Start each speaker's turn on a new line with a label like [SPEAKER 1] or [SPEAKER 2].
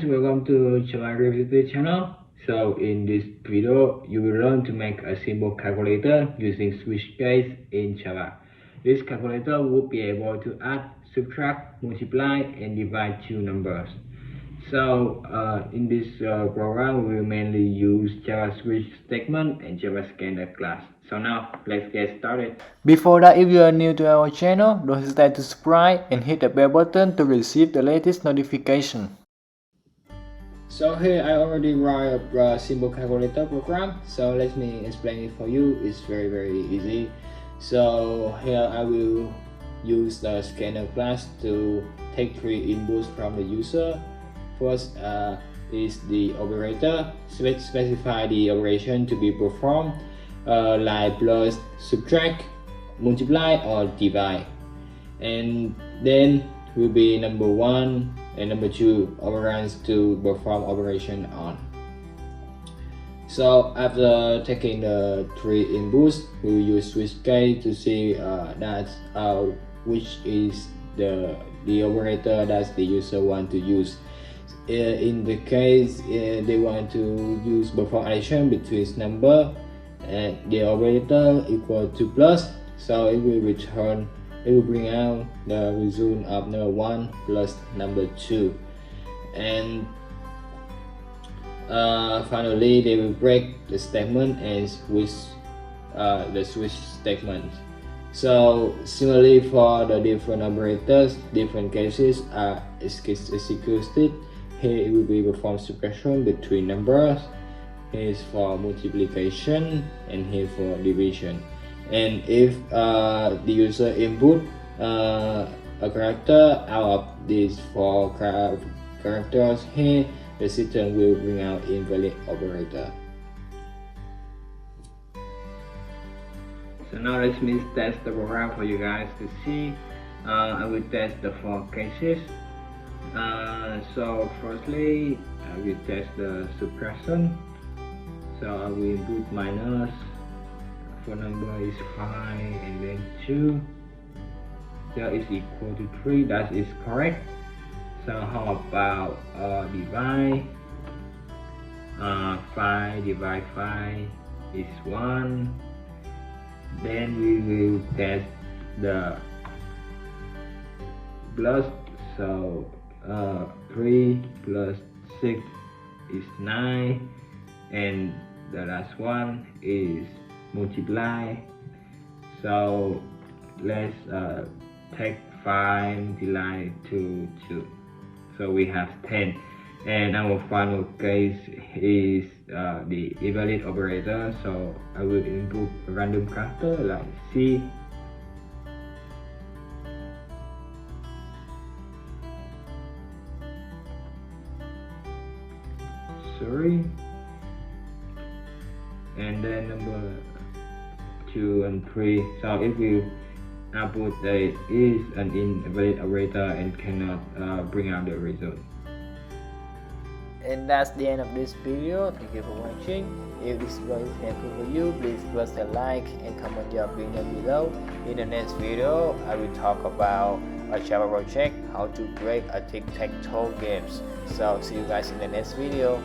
[SPEAKER 1] welcome to Javarevisited channel. So in this video, you will learn to make a simple calculator using switch case in Java. This calculator will be able to add, subtract, multiply, and divide two numbers. So in this program, we will mainly use Java switch statement and Java scanner class. So now let's get started.
[SPEAKER 2] Before that, if you are new to our channel, don't hesitate to subscribe and hit the bell button to receive the latest notification.
[SPEAKER 1] So here I already write a simple calculator program. So let me explain it for you. It's very easy. So here I will use the scanner class to take three inputs from the user. First is the operator. Specify the operation to be performed, like plus, subtract, multiply, or divide. And then will be number 1 and number 2 operands to perform operation on. So after taking the three inputs, we will use switch case to see that which is the operator that the user want to use. In the case they want to use perform addition between number and the operator equal to plus, so it will bring out the result of number 1 plus number 2. And finally they will break the statement and switch the switch statement. So similarly for the different operators, different cases are executed. Here it will be perform subtraction between numbers, here is for multiplication, and here for division. And if the user input a character out of these four characters here, the system will bring out invalid operator. So now let me test the program for you guys to see. I will test the four cases. So firstly, I will test the subtraction. So I will input minus. For number is 5 and then 2. That is equal to 3. That is correct. So how about divide? 5 divide 5 is 1. Then we will test the plus. So 3 plus 6 is 9, and the last one is multiply. So let's take 5 multiply to 2, so we have 10. And our final case is the invalid operator. So I will input a random character like C. And then number 2 and 3. So if you output that it is an invalid operator and cannot bring out the result.
[SPEAKER 2] And that's the end of this video. Thank you for watching. If this video is helpful for you, please press the like and comment your opinion below. In the next video, I will talk about a Java project, how to break a tic-tac-toe games. So see you guys in the next video.